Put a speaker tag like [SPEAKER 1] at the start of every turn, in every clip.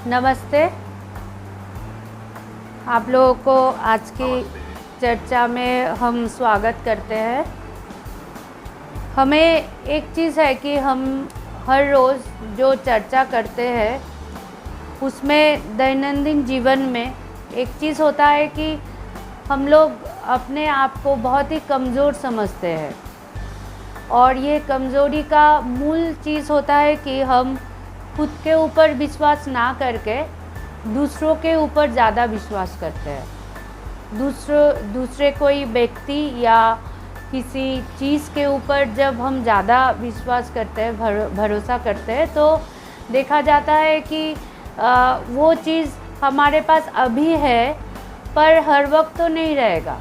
[SPEAKER 1] नमस्ते। आप लोगों को आज की चर्चा में हम स्वागत करते हैं। हमें एक चीज़ है कि हम हर रोज़ जो चर्चा करते हैं उसमें दैनंदिन जीवन में एक चीज़ होता है कि हम लोग अपने आप को बहुत ही कमज़ोर समझते हैं और ये कमज़ोरी का मूल चीज़ होता है कि हम खुद के ऊपर विश्वास ना करके दूसरों के ऊपर ज़्यादा विश्वास करते हैं। दूसरे कोई व्यक्ति या किसी चीज़ के ऊपर जब हम ज़्यादा विश्वास करते हैं, भरोसा करते हैं, तो देखा जाता है कि वो चीज़ हमारे पास अभी है पर हर वक्त तो नहीं रहेगा।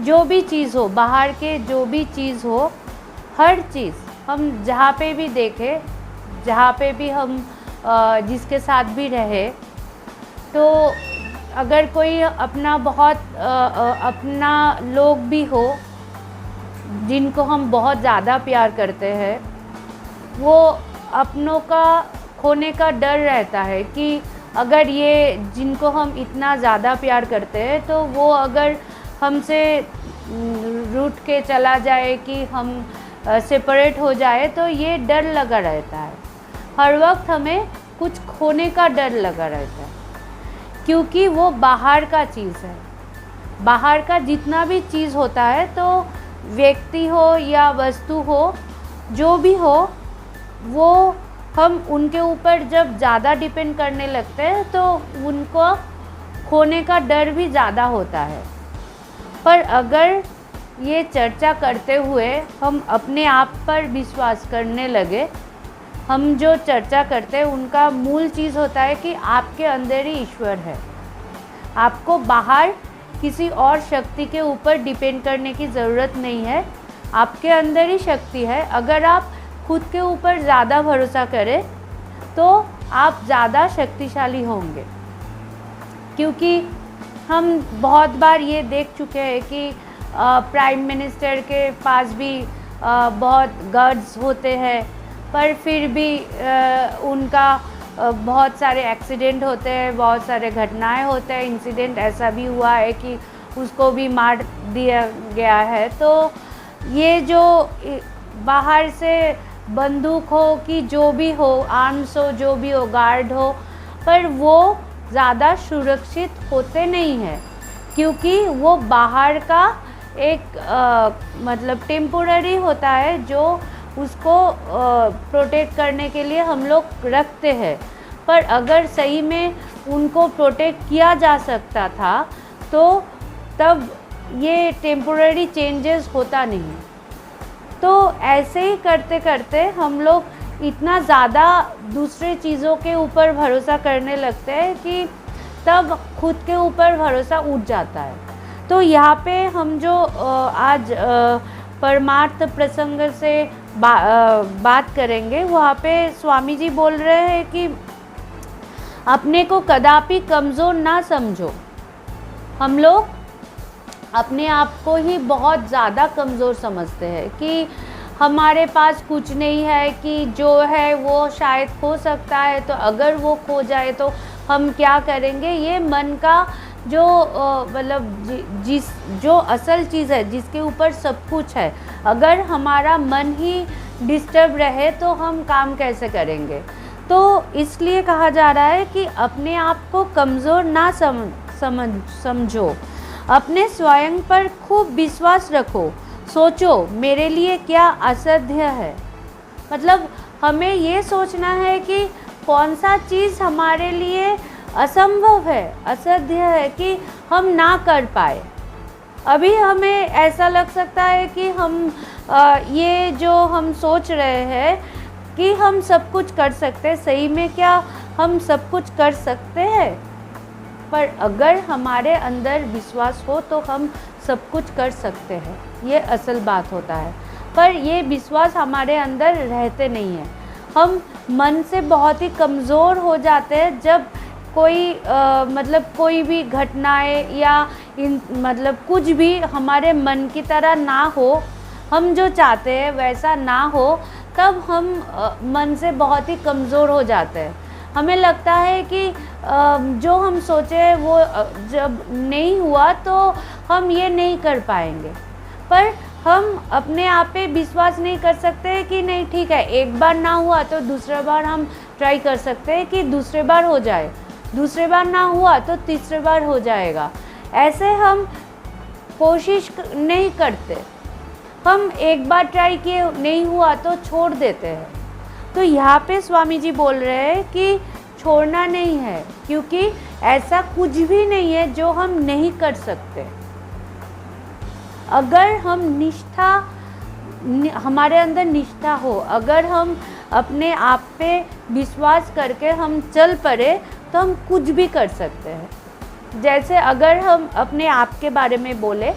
[SPEAKER 1] जो भी चीज़ हो, बाहर के जो भी चीज़ हो, हर चीज़ हम जहाँ पे भी देखें, जहाँ पे भी हम जिसके साथ भी रहे, तो अगर कोई अपना अपना लोग भी हो जिनको हम बहुत ज़्यादा प्यार करते हैं, वो अपनों का खोने का डर रहता है कि अगर ये जिनको हम इतना ज़्यादा प्यार करते हैं तो वो अगर हमसे रूठ के चला जाए, कि हम सेपरेट हो जाए, तो ये डर लगा रहता है। हर वक्त हमें कुछ खोने का डर लगा रहता है, क्योंकि वो बाहर का चीज़ है। बाहर का जितना भी चीज़ होता है, तो व्यक्ति हो या वस्तु हो, जो भी हो, वो हम उनके ऊपर जब ज़्यादा डिपेंड करने लगते हैं तो उनको खोने का डर भी ज़्यादा होता है। पर अगर ये चर्चा करते हुए हम अपने आप पर विश्वास करने लगे, हम जो चर्चा करते हैं उनका मूल चीज़ होता है कि आपके अंदर ही ईश्वर है। आपको बाहर किसी और शक्ति के ऊपर डिपेंड करने की ज़रूरत नहीं है, आपके अंदर ही शक्ति है। अगर आप खुद के ऊपर ज़्यादा भरोसा करें तो आप ज़्यादा शक्तिशाली होंगे। क्योंकि हम बहुत बार ये देख चुके हैं कि प्राइम मिनिस्टर के पास भी बहुत गड्स होते हैं, पर फिर भी उनका बहुत सारे एक्सीडेंट होते हैं, बहुत सारे घटनाएं होते हैं। इंसिडेंट ऐसा भी हुआ है कि उसको भी मार दिया गया है। तो ये जो बाहर से बंदूक हो कि जो भी हो, आर्म्स हो, जो भी हो, गार्ड हो, पर वो ज़्यादा सुरक्षित होते नहीं हैं, क्योंकि वो बाहर का एक मतलब टेम्पोररी होता है जो उसको प्रोटेक्ट करने के लिए हम लोग रखते हैं। पर अगर सही में उनको प्रोटेक्ट किया जा सकता था तो तब ये टेम्पोररी चेंजेस होता नहीं। तो ऐसे ही करते करते हम लोग इतना ज़्यादा दूसरे चीज़ों के ऊपर भरोसा करने लगते हैं कि तब खुद के ऊपर भरोसा उठ जाता है। तो यहाँ पे हम जो आज परमार्थ प्रसंग से बात करेंगे, वहाँ पे स्वामी जी बोल रहे हैं कि अपने को कदापि कमज़ोर ना समझो। हम लोग अपने आप को ही बहुत ज़्यादा कमज़ोर समझते हैं कि हमारे पास कुछ नहीं है, कि जो है वो शायद खो सकता है, तो अगर वो खो जाए तो हम क्या करेंगे। ये मन का जो मतलब जो असल चीज़ है, जिसके ऊपर सब कुछ है, अगर हमारा मन ही डिस्टर्ब रहे तो हम काम कैसे करेंगे। तो इसलिए कहा जा रहा है कि अपने आप को कमज़ोर ना समझो, अपने स्वयं पर खूब विश्वास रखो, सोचो मेरे लिए क्या असाध्य है। मतलब हमें ये सोचना है कि कौन सा चीज़ हमारे लिए असंभव है, असाध्य है, कि हम ना कर पाए। अभी हमें ऐसा लग सकता है कि हम ये जो हम सोच रहे हैं कि हम सब कुछ कर सकते हैं, सही में क्या हम सब कुछ कर सकते हैं? पर अगर हमारे अंदर विश्वास हो तो हम सब कुछ कर सकते हैं, ये असल बात होता है। पर ये विश्वास हमारे अंदर रहते नहीं है। हम मन से बहुत ही कमज़ोर हो जाते हैं जब कोई मतलब कोई भी घटनाएं या मतलब कुछ भी हमारे मन की तरह ना हो, हम जो चाहते हैं वैसा ना हो, तब हम मन से बहुत ही कमज़ोर हो जाते हैं। हमें लगता है कि जो हम सोचे वो जब नहीं हुआ तो हम ये नहीं कर पाएंगे, पर हम अपने आप पे विश्वास नहीं कर सकते कि नहीं ठीक है, एक बार ना हुआ तो दूसरा बार हम ट्राई कर सकते हैं कि दूसरे बार हो जाए, दूसरे बार ना हुआ तो तीसरे बार हो जाएगा। ऐसे हम कोशिश नहीं करते, हम एक बार ट्राई किए नहीं हुआ तो छोड़ देते हैं। तो यहाँ पे स्वामी जी बोल रहे हैं कि छोड़ना नहीं है, क्योंकि ऐसा कुछ भी नहीं है जो हम नहीं कर सकते। अगर हम हमारे अंदर निष्ठा हो, अगर हम अपने आप पे विश्वास करके हम चल पड़े तो हम कुछ भी कर सकते हैं। जैसे अगर हम अपने आप के बारे में बोले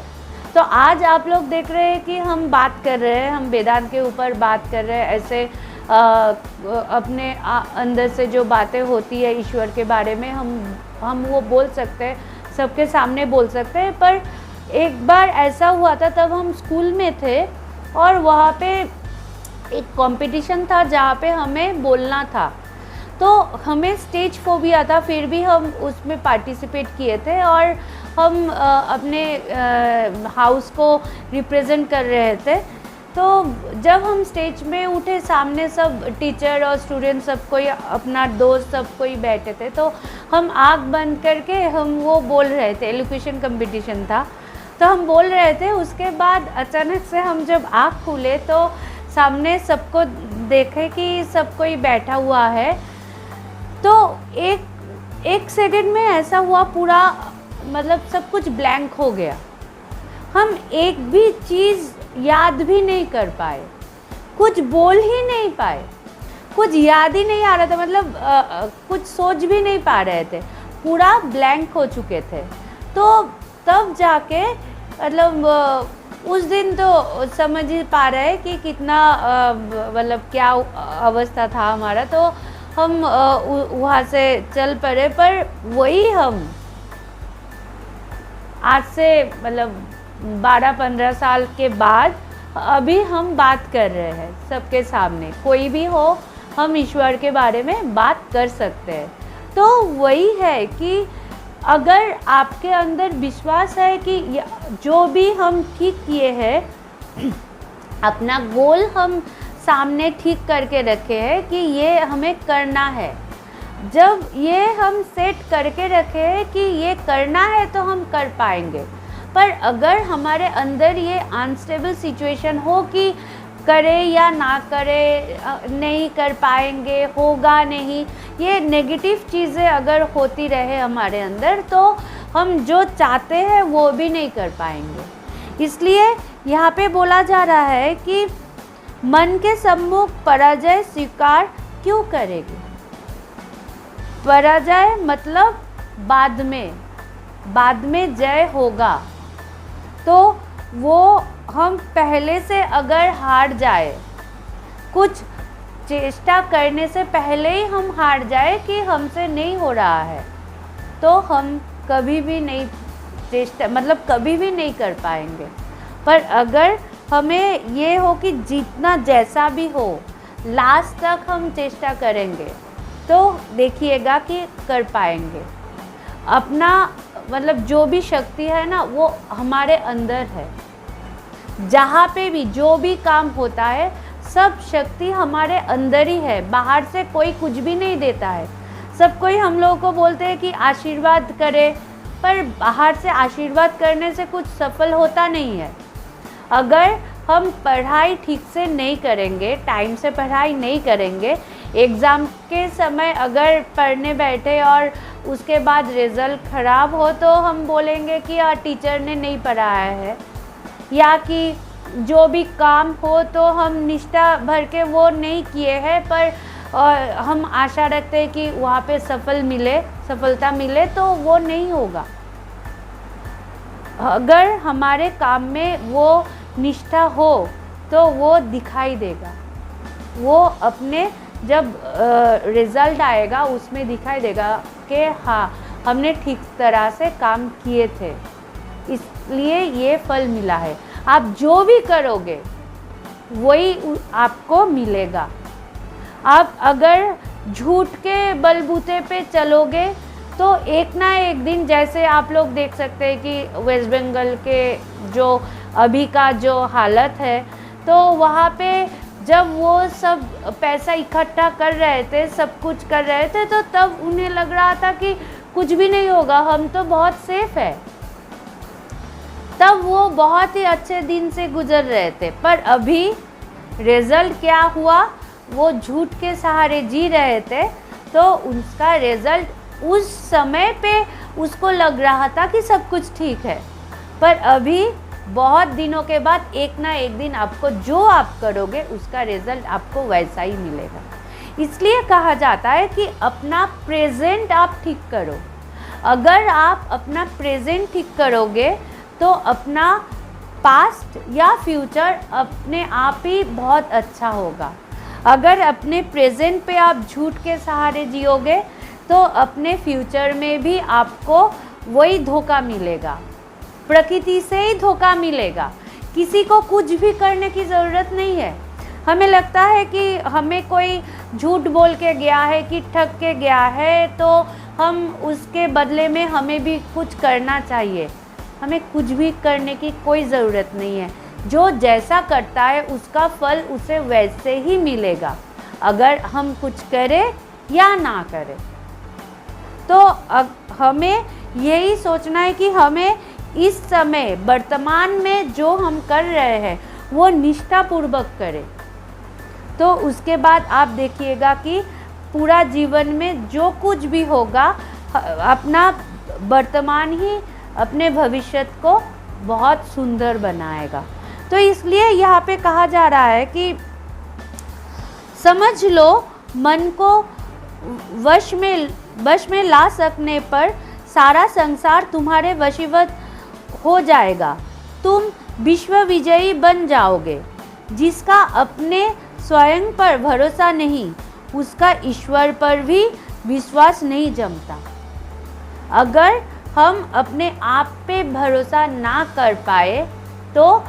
[SPEAKER 1] तो आज आप लोग देख रहे हैं कि हम बात कर रहे हैं, हम वेदांत के ऊपर बात कर रहे हैं, ऐसे अपने अंदर से जो बातें होती है ईश्वर के बारे में हम वो बोल सकते हैं, सबके सामने बोल सकते हैं। पर एक बार ऐसा हुआ था, तब हम स्कूल में थे और वहाँ पे एक कंपटीशन था जहाँ पे हमें बोलना था, तो हमें स्टेज फोबिया था, फिर भी हम उसमें पार्टिसिपेट किए थे और हम अपने हाउस को रिप्रेजेंट कर रहे थे। तो जब हम स्टेज में उठे, सामने सब टीचर और स्टूडेंट सब कोई, अपना दोस्त सब कोई बैठे थे, तो हम आँख बंद करके हम वो बोल रहे थे। एलोक्यूशन कंपटीशन था तो हम बोल रहे थे। उसके बाद अचानक से हम जब आँख खोले तो सामने सबको देखे कि सब कोई बैठा हुआ है। तो एक सेकंड में ऐसा हुआ, पूरा मतलब सब कुछ ब्लैंक हो गया। हम एक भी चीज़ याद भी नहीं कर पाए, कुछ बोल ही नहीं पाए, कुछ याद ही नहीं आ रहा था, मतलब कुछ सोच भी नहीं पा रहे थे, पूरा ब्लैंक हो चुके थे। तो तब जाके मतलब उस दिन तो समझ ही पा रहे हैं कि कितना मतलब क्या अवस्था था हमारा। तो हम वहाँ से चल पड़े। पर वही हम आज से मतलब 12-15 साल के बाद अभी हम बात कर रहे हैं सबके सामने, कोई भी हो हम ईश्वर के बारे में बात कर सकते हैं। तो वही है कि अगर आपके अंदर विश्वास है कि जो भी हम ठीक किए हैं, अपना गोल हम सामने ठीक करके रखे हैं कि ये हमें करना है, जब ये हम सेट करके रखे हैं कि ये करना है तो हम कर पाएंगे। पर अगर हमारे अंदर ये अनस्टेबल सिचुएशन हो कि करे या ना करे, नहीं कर पाएंगे, होगा नहीं, ये नेगेटिव चीज़ें अगर होती रहे हमारे अंदर तो हम जो चाहते हैं वो भी नहीं कर पाएंगे। इसलिए यहाँ पे बोला जा रहा है कि मन के सम्मुख पराजय स्वीकार क्यों करेगी। पराजय मतलब बाद में जय होगा। तो वो हम पहले से अगर हार जाए, कुछ चेष्टा करने से पहले ही हम हार जाए कि हमसे नहीं हो रहा है, तो हम कभी भी नहीं कभी भी नहीं कर पाएंगे। पर अगर हमें ये हो कि जितना जैसा भी हो लास्ट तक हम चेष्टा करेंगे तो देखिएगा कि कर पाएंगे। अपना मतलब जो भी शक्ति है ना वो हमारे अंदर है। जहाँ पे भी जो भी काम होता है सब शक्ति हमारे अंदर ही है, बाहर से कोई कुछ भी नहीं देता है। सब कोई हम लोगों को बोलते हैं कि आशीर्वाद करें, पर बाहर से आशीर्वाद करने से कुछ सफल होता नहीं है। अगर हम पढ़ाई ठीक से नहीं करेंगे, टाइम से पढ़ाई नहीं करेंगे, एग्ज़ाम के समय अगर पढ़ने बैठे और उसके बाद रिज़ल्ट ख़राब हो तो हम बोलेंगे कि टीचर ने नहीं पढ़ाया है, या कि जो भी काम हो तो हम निष्ठा भर के वो नहीं किए हैं, पर हम आशा रखते हैं कि वहाँ पे सफलता मिले, तो वो नहीं होगा। अगर हमारे काम में वो निष्ठा हो तो वो दिखाई देगा, वो अपने जब रिज़ल्ट आएगा उसमें दिखाई देगा कि हाँ हमने ठीक तरह से काम किए थे, इसलिए ये फल मिला है। आप जो भी करोगे वही आपको मिलेगा। आप अगर झूठ के बलबूते पे चलोगे तो एक ना एक दिन, जैसे आप लोग देख सकते हैं कि वेस्ट बंगाल के जो अभी का जो हालत है, तो वहाँ पे जब वो सब पैसा इकट्ठा कर रहे थे, सब कुछ कर रहे थे, तो तब उन्हें लग रहा था कि कुछ भी नहीं होगा, हम तो बहुत सेफ है। तब वो बहुत ही अच्छे दिन से गुजर रहे थे। पर अभी रिजल्ट क्या हुआ, वो झूठ के सहारे जी रहे थे, तो उसका रिजल्ट उस समय पे उसको लग रहा था कि सब कुछ ठीक है, पर अभी बहुत दिनों के बाद एक ना एक दिन आपको जो आप करोगे उसका रिजल्ट आपको वैसा ही मिलेगा। इसलिए कहा जाता है कि अपना प्रेजेंट आप ठीक करो। अगर आप अपना प्रेजेंट ठीक करोगे तो अपना पास्ट या फ्यूचर अपने आप ही बहुत अच्छा होगा। अगर अपने प्रेजेंट पे आप झूठ के सहारे जियोगे तो अपने फ्यूचर में भी आपको वही धोखा मिलेगा, प्रकृति से ही धोखा मिलेगा। किसी को कुछ भी करने की ज़रूरत नहीं है। हमें लगता है कि हमें कोई झूठ बोल के गया है, कि ठग के गया है, तो हम उसके बदले में हमें भी कुछ करना चाहिए। हमें कुछ भी करने की कोई ज़रूरत नहीं है। जो जैसा करता है उसका फल उसे वैसे ही मिलेगा, अगर हम कुछ करें या ना करें। तो हमें यही सोचना है कि हमें इस समय वर्तमान में जो हम कर रहे हैं वो निष्ठापूर्वक करें, तो उसके बाद आप देखिएगा कि पूरा जीवन में जो कुछ भी होगा, अपना वर्तमान ही अपने भविष्य को बहुत सुंदर बनाएगा। तो इसलिए यहाँ पे कहा जा रहा है कि समझ लो, मन को वश में ला सकने पर सारा संसार तुम्हारे वशीभूत हो जाएगा। तुम विश्व विजयी बन जाओगे। जिसका अपने स्वयं पर भरोसा नहीं, उसका ईश्वर पर भी विश्वास नहीं जमता। अगर हम अपने आप पे भरोसा ना कर पाए तो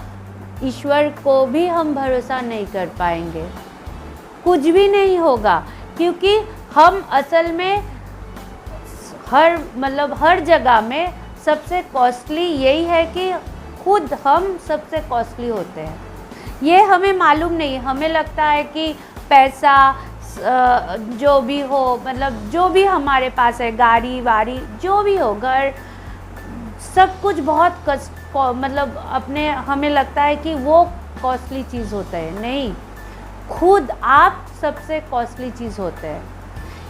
[SPEAKER 1] ईश्वर को भी हम भरोसा नहीं कर पाएंगे, कुछ भी नहीं होगा। क्योंकि हम असल में हर जगह में सबसे कॉस्टली यही है कि खुद हम सबसे कॉस्टली होते हैं। ये हमें मालूम नहीं। हमें लगता है कि पैसा जो भी हो, जो भी हमारे पास है, गाड़ी वाड़ी जो भी हो, घर, सब कुछ बहुत अपने हमें लगता है कि वो कॉस्टली चीज़ होता है। नहीं, खुद आप सबसे कॉस्टली चीज़ होते हैं।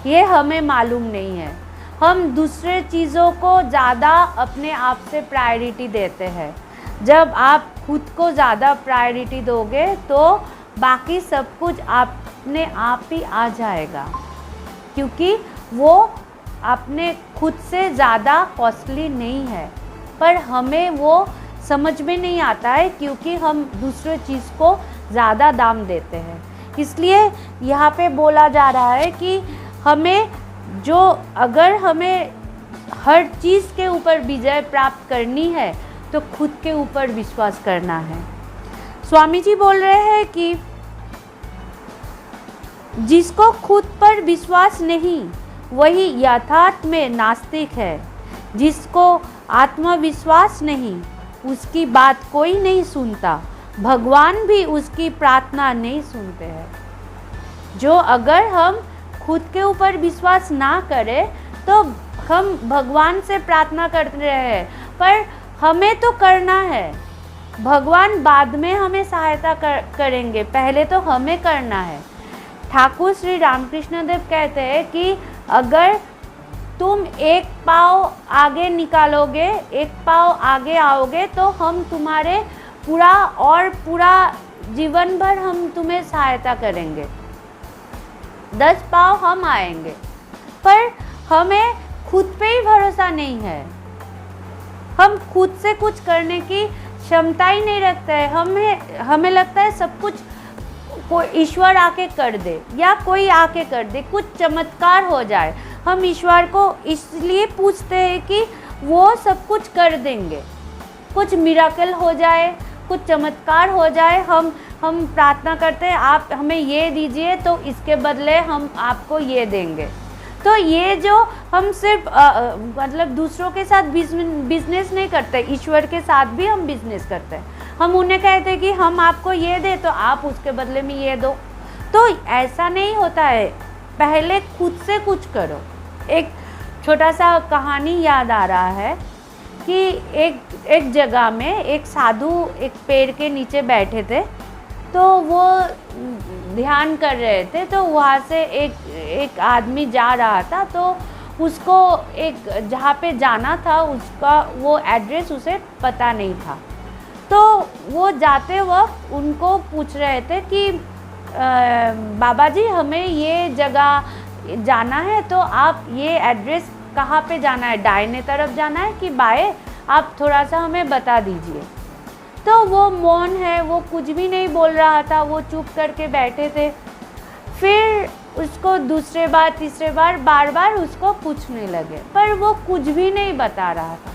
[SPEAKER 1] ये हमें मालूम नहीं है। हम दूसरे चीज़ों को ज़्यादा अपने आप से प्रायोरिटी देते हैं। जब आप खुद को ज़्यादा प्रायोरिटी दोगे तो बाकी सब कुछ अपने आप ही आ जाएगा, क्योंकि वो अपने खुद से ज़्यादा कॉस्टली नहीं है। पर हमें वो समझ में नहीं आता है, क्योंकि हम दूसरे चीज़ को ज़्यादा दाम देते हैं। इसलिए यहाँ पे बोला जा रहा है कि हमें अगर हमें हर चीज़ के ऊपर विजय प्राप्त करनी है तो खुद के ऊपर विश्वास करना है। स्वामी जी बोल रहे हैं कि जिसको खुद पर विश्वास नहीं वही यथार्थ में नास्तिक है। जिसको आत्मविश्वास नहीं उसकी बात कोई नहीं सुनता, भगवान भी उसकी प्रार्थना नहीं सुनते हैं। जो अगर हम खुद के ऊपर विश्वास ना करें तो हम भगवान से प्रार्थना कर रहे हैं, पर हमें तो करना है। भगवान बाद में हमें सहायता करेंगे, पहले तो हमें करना है। ठाकुर श्री रामकृष्ण देव कहते हैं कि अगर तुम एक पाँव आगे निकालोगे, एक पाँव आगे आओगे, तो हम तुम्हारे पूरा जीवन भर हम तुम्हें सहायता करेंगे। 10 पाँव हम आएंगे, पर हमें खुद पे ही भरोसा नहीं है। हम खुद से कुछ करने की क्षमता ही नहीं रखते हैं। हमें लगता है सब कुछ कोई ईश्वर आके कर दे या कोई आके कर दे, कुछ चमत्कार हो जाए। हम ईश्वर को इसलिए पूछते हैं कि वो सब कुछ कर देंगे, कुछ मिराकल हो जाए, कुछ चमत्कार हो जाए, हम प्रार्थना करते हैं आप हमें ये दीजिए तो इसके बदले हम आपको ये देंगे। तो ये जो हम सिर्फ मतलब दूसरों के साथ बिजनेस नहीं करते, ईश्वर के साथ भी हम बिजनेस करते हैं। हम उन्हें कहते हैं कि हम आपको ये दे तो आप उसके बदले में ये दो। तो ऐसा नहीं होता है, पहले खुद से कुछ करो। एक छोटा सा कहानी याद आ रहा है कि एक जगह में एक साधु एक पेड़ के नीचे बैठे थे, तो वो ध्यान कर रहे थे। तो वहाँ से एक आदमी जा रहा था, तो उसको एक जहाँ पे जाना था उसका वो एड्रेस उसे पता नहीं था। तो वो जाते वक्त उनको पूछ रहे थे कि बाबा जी हमें ये जगह जाना है, तो आप ये एड्रेस कहाँ पे जाना है, दाहिने तरफ जाना है कि बाएं, आप थोड़ा सा हमें बता दीजिए। तो वो मौन है, वो कुछ भी नहीं बोल रहा था, वो चुप करके बैठे थे। फिर उसको दूसरे बार तीसरे बार बार उसको पूछने लगे, पर वो कुछ भी नहीं बता रहा था।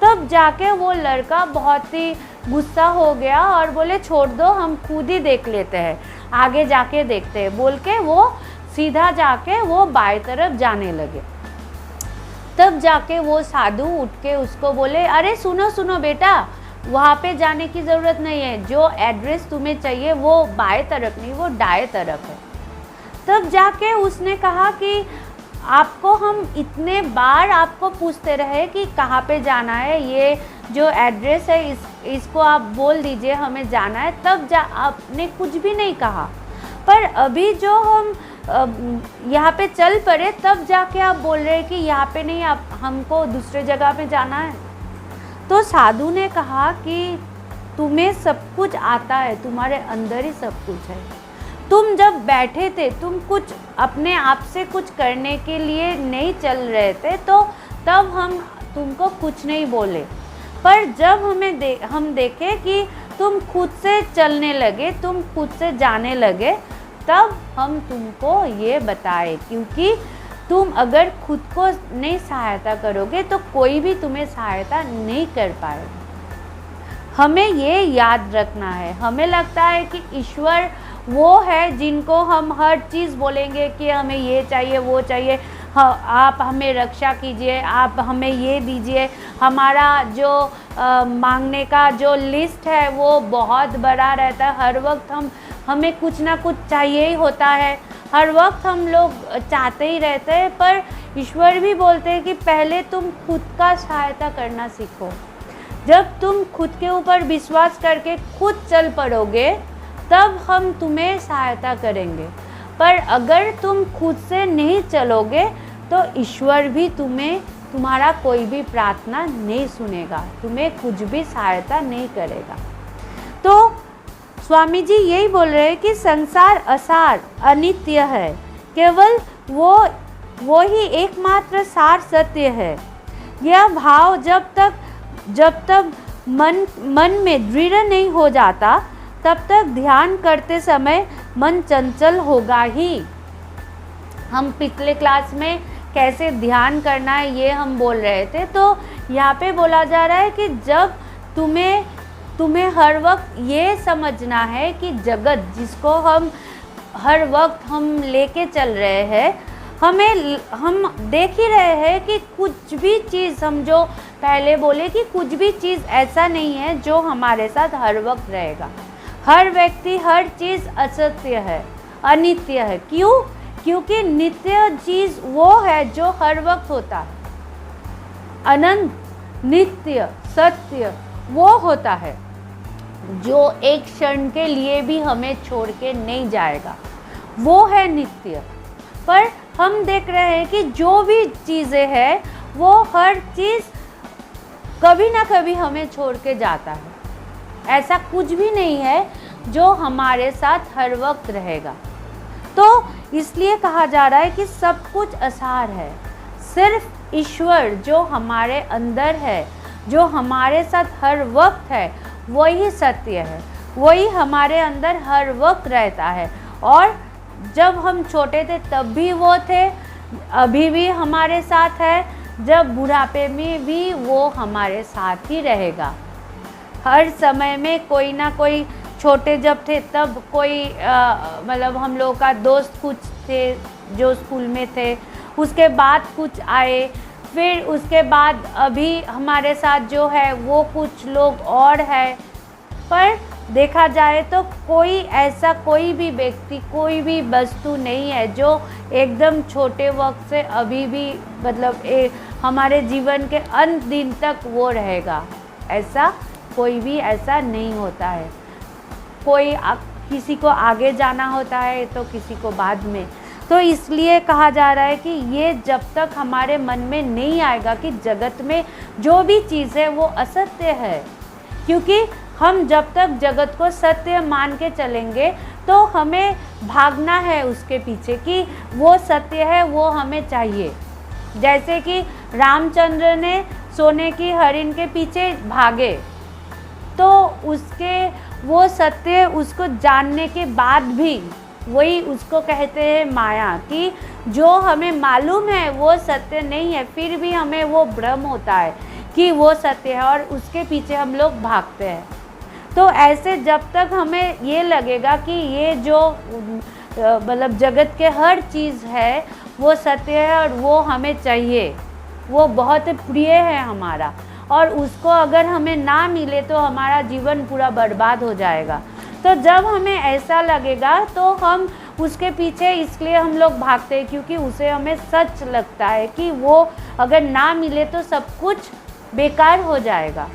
[SPEAKER 1] तब जाके वो लड़का बहुत ही गुस्सा हो गया और बोले छोड़ दो, हम खुद ही देख लेते हैं, आगे जाके देखते हैं, बोल के वो सीधा जाके वो बाएं तरफ जाने लगे। तब जाके वो साधु उठ के उसको बोले अरे सुनो सुनो बेटा, वहाँ पे जाने की ज़रूरत नहीं है, जो एड्रेस तुम्हें चाहिए वो बाएं तरफ नहीं, वो दाएं तरफ है। तब जाके उसने कहा कि आपको हम इतने बार आपको पूछते रहे कि कहाँ पे जाना है, ये जो एड्रेस है इसको आप बोल दीजिए हमें जाना है। तब आपने कुछ भी नहीं कहा, पर अभी जो हम यहाँ पे चल पड़े तब जाके आप बोल रहे हैं कि यहाँ पे नहीं, आप हमको दूसरे जगह पे जाना है। तो साधु ने कहा कि तुम्हें सब कुछ आता है, तुम्हारे अंदर ही सब कुछ है। तुम जब बैठे थे तुम कुछ अपने आप से कुछ करने के लिए नहीं चल रहे थे, तो तब हम तुमको कुछ नहीं बोले। पर जब हम देखे कि तुम खुद से चलने लगे, तुम खुद से जाने लगे, तब हम तुमको ये बताए, क्योंकि तुम अगर खुद को नहीं सहायता करोगे तो कोई भी तुम्हें सहायता नहीं कर पाएगा। हमें ये याद रखना है। हमें लगता है कि ईश्वर वो है जिनको हम हर चीज़ बोलेंगे कि हमें ये चाहिए वो चाहिए, आप हमें रक्षा कीजिए, आप हमें ये दीजिए। हमारा जो मांगने का जो लिस्ट है वो बहुत बड़ा रहता है। हर वक्त हमें कुछ ना कुछ चाहिए ही होता है, हर वक्त हम लोग चाहते ही रहते हैं। पर ईश्वर भी बोलते हैं कि पहले तुम खुद का सहायता करना सीखो। जब तुम खुद के ऊपर विश्वास करके खुद चल पड़ोगे तब हम तुम्हें सहायता करेंगे। पर अगर तुम खुद से नहीं चलोगे तो ईश्वर भी तुम्हारा कोई भी प्रार्थना नहीं सुनेगा, तुम्हें कुछ भी सहायता नहीं करेगा। तो स्वामी जी यही बोल रहे हैं कि संसार असार अनित्य है, केवल वो ही एकमात्र सार सत्य है। यह भाव जब तक मन में दृढ़ नहीं हो जाता तब तक ध्यान करते समय मन चंचल होगा ही। हम पिछले क्लास में कैसे ध्यान करना है ये हम बोल रहे थे, तो यहाँ पे बोला जा रहा है कि जब तुम्हें हर वक्त ये समझना है कि जगत जिसको हम हर वक्त हम लेके चल रहे हैं, हम देख ही रहे हैं कि कुछ भी चीज़, हम जो पहले बोले कि कुछ भी चीज़ ऐसा नहीं है जो हमारे साथ हर वक्त रहेगा। हर व्यक्ति, हर चीज़ असत्य है, अनित्य है। क्यों? क्योंकि नित्य चीज़ वो है जो हर वक्त होता है। अनंत, नित्य, सत्य वो होता है जो एक क्षण के लिए भी हमें छोड़ के नहीं जाएगा, वो है नित्य। पर हम देख रहे हैं कि जो भी चीज़ें हैं वो हर चीज़ कभी ना कभी हमें छोड़ के जाता है। ऐसा कुछ भी नहीं है जो हमारे साथ हर वक्त रहेगा। तो इसलिए कहा जा रहा है कि सब कुछ असार है, सिर्फ ईश्वर जो हमारे अंदर है, जो हमारे साथ हर वक्त है, वही सत्य है, वही हमारे अंदर हर वक्त रहता है। और जब हम छोटे थे तब भी वो थे, अभी भी हमारे साथ है, जब बुढ़ापे में भी वो हमारे साथ ही रहेगा। हर समय में कोई ना कोई, छोटे जब थे तब कोई मतलब हम लोगों का दोस्त कुछ थे जो स्कूल में थे, उसके बाद कुछ आए, फिर उसके बाद अभी हमारे साथ जो है वो कुछ लोग और है। पर देखा जाए तो कोई ऐसा कोई भी व्यक्ति, कोई भी वस्तु नहीं है जो एकदम छोटे वक्त से अभी भी मतलब हमारे जीवन के अंत दिन तक वो रहेगा, ऐसा कोई भी ऐसा नहीं होता है। कोई किसी को आगे जाना होता है तो किसी को बाद में। तो इसलिए कहा जा रहा है कि ये जब तक हमारे मन में नहीं आएगा कि जगत में जो भी चीज़ है वो असत्य है, क्योंकि हम जब तक जगत को सत्य मान के चलेंगे तो हमें भागना है उसके पीछे कि वो सत्य है, वो हमें चाहिए। जैसे कि रामचंद्र ने सोने की हरिण के पीछे भागे, तो उसके वो सत्य उसको जानने के बाद भी वही उसको कहते हैं माया, कि जो हमें मालूम है वो सत्य नहीं है, फिर भी हमें वो भ्रम होता है कि वो सत्य है और उसके पीछे हम लोग भागते हैं। तो ऐसे जब तक हमें ये लगेगा कि ये जो मतलब जगत के हर चीज़ है वो सत्य है और वो हमें चाहिए, वो बहुत प्रिय है हमारा, और उसको अगर हमें ना मिले तो हमारा जीवन पूरा बर्बाद हो जाएगा। तो जब हमें ऐसा लगेगा तो हम उसके पीछे इसलिए हम लोग भागते हैं क्योंकि उसे हमें सच लगता है कि वो अगर ना मिले तो सब कुछ बेकार हो जाएगा,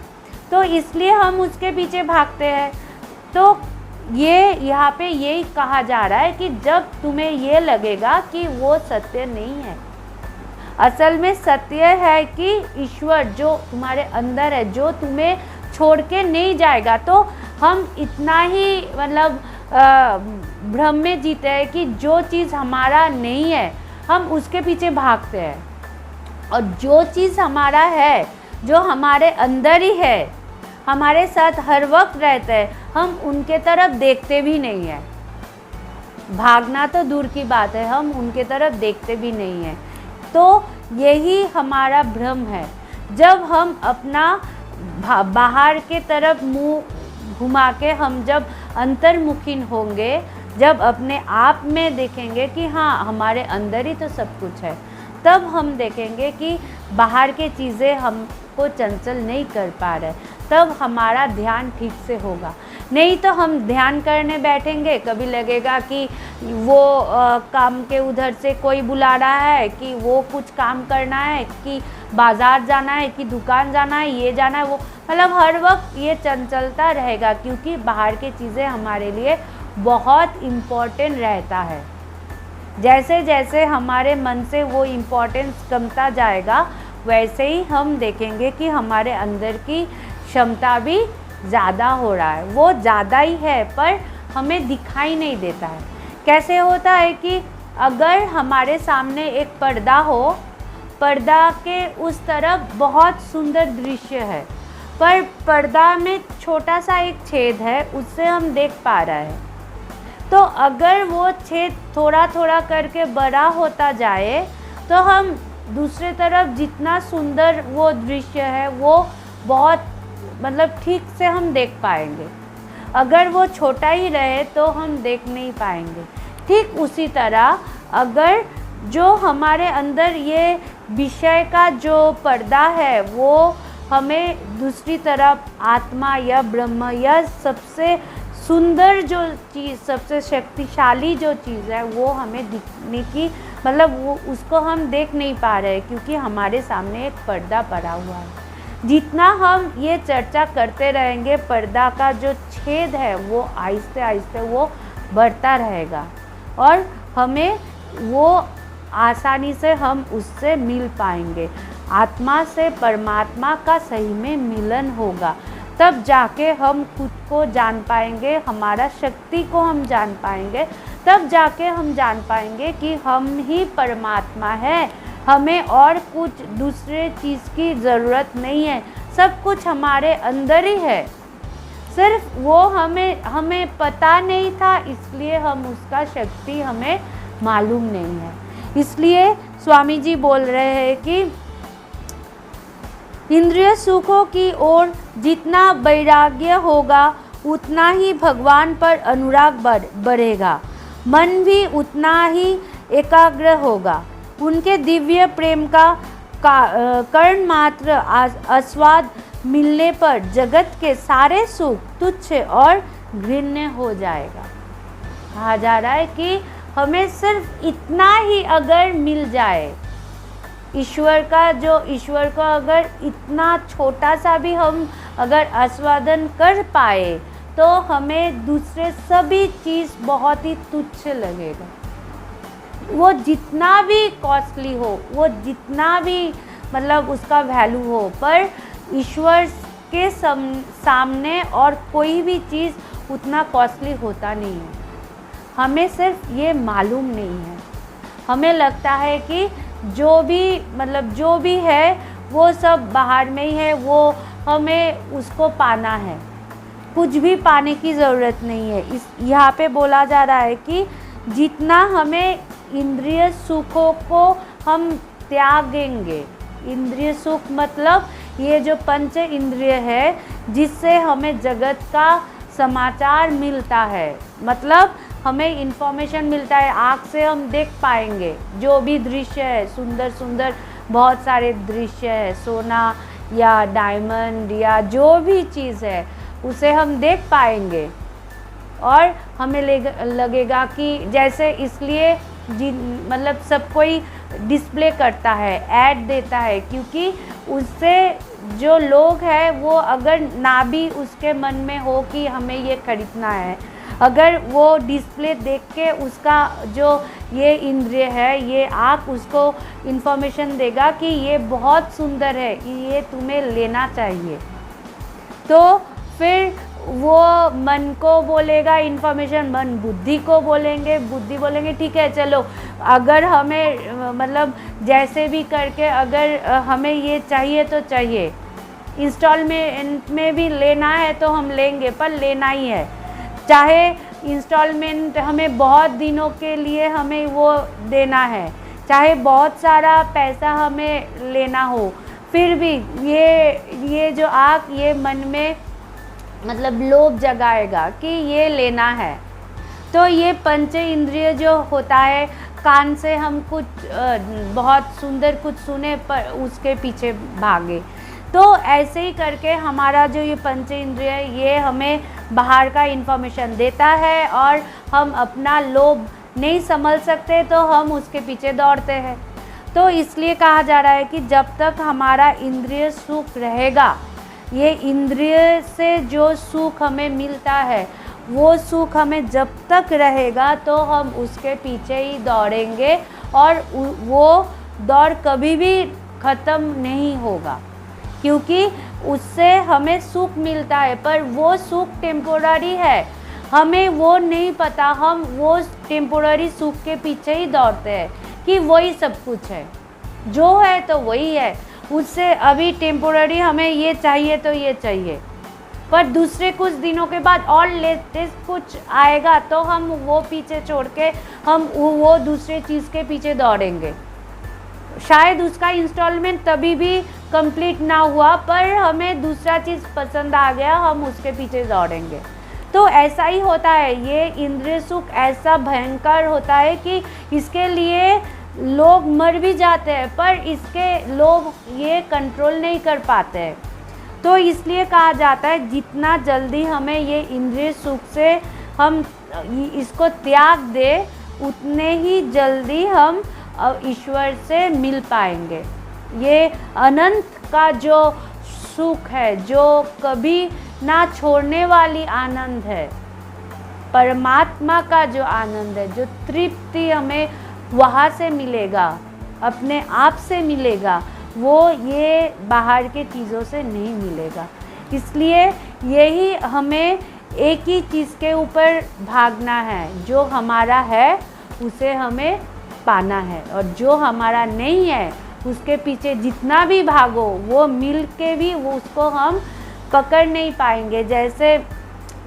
[SPEAKER 1] तो इसलिए हम उसके पीछे भागते हैं। तो ये यहाँ पे यही कहा जा रहा है कि जब तुम्हें ये लगेगा कि वो सत्य नहीं है, असल में सत्य है कि ईश्वर जो तुम्हारे अंदर है, जो तुम्हें छोड़ के नहीं जाएगा। तो हम इतना ही मतलब भ्रम में जीते हैं कि जो चीज़ हमारा नहीं है हम उसके पीछे भागते हैं, और जो चीज़ हमारा है, जो हमारे अंदर ही है, हमारे साथ हर वक्त रहते हैं, हम उनके तरफ देखते भी नहीं हैं। भागना तो दूर की बात है, हम उनके तरफ देखते भी नहीं हैं। तो यही हमारा भ्रम है। जब हम अपना बाहर के तरफ मुंह घुमा के हम जब अंतर्मुखी होंगे, जब अपने आप में देखेंगे कि हाँ हमारे अंदर ही तो सब कुछ है, तब हम देखेंगे कि बाहर की चीज़ें हमको चंचल नहीं कर पा रहे, तब हमारा ध्यान ठीक से होगा। नहीं तो हम ध्यान करने बैठेंगे, कभी लगेगा कि वो काम के उधर से कोई बुला रहा है, कि वो कुछ काम करना है, कि बाज़ार जाना है, कि दुकान जाना है, ये जाना है, वो मतलब हर वक्त ये चंचलता रहेगा, क्योंकि बाहर की चीज़ें हमारे लिए बहुत इम्पोर्टेंट रहता है। जैसे जैसे हमारे मन से वो इम्पोर्टेंस कमता जाएगा, वैसे ही हम देखेंगे कि हमारे अंदर की क्षमता भी ज़्यादा हो रहा है। वो ज़्यादा ही है पर हमें दिखाई नहीं देता है। कैसे होता है कि अगर हमारे सामने एक पर्दा हो, पर्दा के उस तरफ बहुत सुंदर दृश्य है, पर पर्दा में छोटा सा एक छेद है, उससे हम देख पा रहे हैं। तो अगर वो छेद थोड़ा थोड़ा करके बड़ा होता जाए तो हम दूसरे तरफ जितना सुंदर वो दृश्य है वो बहुत मतलब ठीक से हम देख पाएंगे। अगर वो छोटा ही रहे तो हम देख नहीं पाएंगे। ठीक उसी तरह अगर जो हमारे अंदर ये विषय का जो पर्दा है वो हमें दूसरी तरफ आत्मा या ब्रह्म या सबसे सुंदर जो चीज़, सबसे शक्तिशाली जो चीज़ है वो हमें दिखने की मतलब वो उसको हम देख नहीं पा रहे, क्योंकि हमारे सामने एक पर्दा पड़ा हुआ है। जितना हम ये चर्चा करते रहेंगे, पर्दा का जो छेद है वो आहिस्ते आहिस्ते वो बढ़ता रहेगा और हमें वो आसानी से हम उससे मिल पाएंगे। आत्मा से परमात्मा का सही में मिलन होगा, तब जाके हम खुद को जान पाएंगे, हमारा शक्ति को हम जान पाएंगे, तब जाके हम जान पाएंगे कि हम ही परमात्मा है। हमें और कुछ दूसरे चीज़ की ज़रूरत नहीं है, सब कुछ हमारे अंदर ही है। सिर्फ वो हमें पता नहीं था, इसलिए हम उसका शक्ति हमें मालूम नहीं है। इसलिए स्वामी जी बोल रहे हैं कि इंद्रिय सुखों की ओर जितना वैराग्य होगा उतना ही भगवान पर अनुराग बढ़ेगा, मन भी उतना ही एकाग्र होगा। उनके दिव्य प्रेम का कर्ण मात्र आस्वाद मिलने पर जगत के सारे सुख तुच्छ और घृण्य हो जाएगा। कहा जा रहा है कि हमें सिर्फ इतना ही अगर मिल जाए, ईश्वर को अगर इतना छोटा सा भी हम अगर आस्वादन कर पाए तो हमें दूसरे सभी चीज़ बहुत ही तुच्छ लगेगा। वो जितना भी कॉस्टली हो, वो जितना भी मतलब उसका वैल्यू हो, पर ईश्वर के सामने और कोई भी चीज़ उतना कॉस्टली होता नहीं है। हमें सिर्फ ये मालूम नहीं है। हमें लगता है कि जो भी है वो सब बाहर में ही है, वो हमें उसको पाना है। कुछ भी पाने की ज़रूरत नहीं है। यहाँ पे बोला जा रहा है कि जितना हमें इंद्रिय सुखों को हम त्यागेंगे, इंद्रिय सुख मतलब ये जो पंच इंद्रिय है जिससे हमें जगत का समाचार मिलता है, मतलब हमें इन्फॉर्मेशन मिलता है, आँख से हम देख पाएंगे जो भी दृश्य है, सुंदर सुंदर बहुत सारे दृश्य है, सोना या डायमंड या जो भी चीज़ है उसे हम देख पाएंगे और हमें लगेगा कि जैसे इसलिए मतलब सब कोई डिस्प्ले करता है, ऐड देता है, क्योंकि उससे जो लोग हैं वो अगर ना भी उसके मन में हो कि हमें ये खरीदना है, अगर वो डिस्प्ले देख के उसका जो ये इंद्रिय है, ये आँख उसको इन्फॉर्मेशन देगा कि ये बहुत सुंदर है, ये तुम्हें लेना चाहिए, तो फिर वो मन को बोलेगा इन्फॉर्मेशन, मन बुद्धि को बुद्धि बोलेंगे ठीक है चलो, अगर हमें मतलब जैसे भी करके अगर हमें ये चाहिए तो चाहिए, इंस्टॉलमेंट में भी लेना है तो हम लेंगे, पर लेना ही है। चाहे इंस्टॉलमेंट हमें बहुत दिनों के लिए हमें वो देना है, चाहे बहुत सारा पैसा हमें लेना हो, फिर भी ये जो आँख ये मन में मतलब लोभ जगाएगा कि ये लेना है। तो ये पंच इंद्रिय जो होता है, कान से हम कुछ बहुत सुंदर कुछ सुने पर उसके पीछे भागे, तो ऐसे ही करके हमारा जो ये पंच इंद्रिय है ये हमें बाहर का इन्फॉर्मेशन देता है और हम अपना लोभ नहीं संभल सकते तो हम उसके पीछे दौड़ते हैं। तो इसलिए कहा जा रहा है कि जब तक हमारा इंद्रिय सुख रहेगा, ये इंद्रिय से जो सुख हमें मिलता है वो सुख हमें जब तक रहेगा तो हम उसके पीछे ही दौड़ेंगे और वो दौड़ कभी भी ख़त्म नहीं होगा, क्योंकि उससे हमें सुख मिलता है, पर वो सुख टेम्पोररी है, हमें वो नहीं पता, हम वो टेम्पोररी सुख के पीछे ही दौड़ते हैं कि वही सब कुछ है, जो है तो वही है, उससे अभी टेम्पोररी हमें ये चाहिए तो ये चाहिए, पर दूसरे कुछ दिनों के बाद और लेटेस्ट कुछ आएगा तो हम वो पीछे छोड़ के हम वो दूसरे चीज़ के पीछे दौड़ेंगे। शायद उसका इंस्टॉलमेंट तभी भी कंप्लीट ना हुआ, पर हमें दूसरा चीज़ पसंद आ गया, हम उसके पीछे दौड़ेंगे। तो ऐसा ही होता है, ये इंद्रिय सुख ऐसा भयंकर होता है कि इसके लिए लोग मर भी जाते हैं, पर इसके लोग ये कंट्रोल नहीं कर पाते हैं। तो इसलिए कहा जाता है जितना जल्दी हमें ये इंद्रिय सुख से हम इसको त्याग दे, उतने ही जल्दी हम ईश्वर से मिल पाएंगे। ये अनंत का जो सुख है, जो कभी ना छोड़ने वाली आनंद है, परमात्मा का जो आनंद है, जो तृप्ति हमें वहाँ से मिलेगा, अपने आप से मिलेगा, वो ये बाहर के चीज़ों से नहीं मिलेगा। इसलिए यही हमें एक ही चीज़ के ऊपर भागना है, जो हमारा है उसे हमें पाना है, और जो हमारा नहीं है उसके पीछे जितना भी भागो वो मिल के भी वो उसको हम पकड़ नहीं पाएंगे। जैसे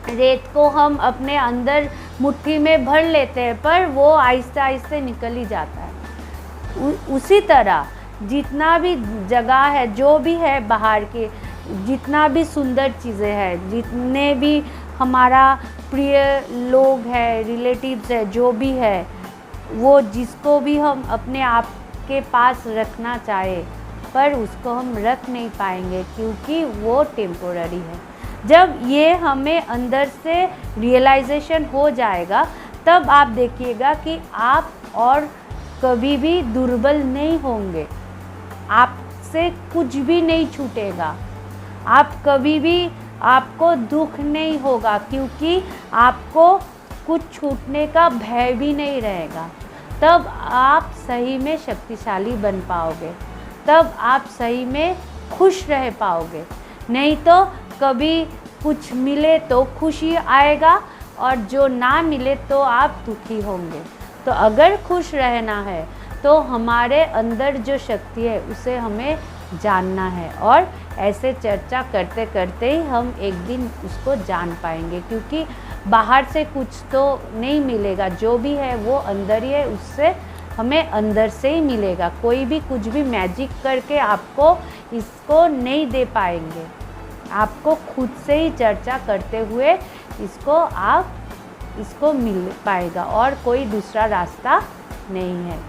[SPEAKER 1] रेत को हम अपने अंदर मुट्ठी में भर लेते हैं पर वो आहिस्ते आहिस्ते निकल ही जाता है, उसी तरह जितना भी जगह है, जो भी है बाहर के, जितना भी सुंदर चीज़ें हैं, जितने भी हमारा प्रिय लोग हैं, रिलेटिव्स है, जो भी है, वो जिसको भी हम अपने आप के पास रखना चाहे, पर उसको हम रख नहीं पाएंगे क्योंकि वो टेम्पोररी है। जब ये हमें अंदर से रियलाइजेशन हो जाएगा, तब आप देखिएगा कि आप और कभी भी दुर्बल नहीं होंगे, आपसे कुछ भी नहीं छूटेगा, आप कभी भी, आपको दुख नहीं होगा क्योंकि आपको कुछ छूटने का भय भी नहीं रहेगा। तब आप सही में शक्तिशाली बन पाओगे, तब आप सही में खुश रह पाओगे। नहीं तो कभी कुछ मिले तो खुशी आएगा और जो ना मिले तो आप दुखी होंगे। तो अगर खुश रहना है तो हमारे अंदर जो शक्ति है उसे हमें जानना है, और ऐसे चर्चा करते करते ही हम एक दिन उसको जान पाएंगे, क्योंकि बाहर से कुछ तो नहीं मिलेगा, जो भी है वो अंदर ही है, उससे हमें अंदर से ही मिलेगा। कोई भी कुछ भी मैजिक करके आपको इसको नहीं दे पाएंगे, आपको खुद से ही चर्चा करते हुए इसको मिल पाएगा, और कोई दूसरा रास्ता नहीं है।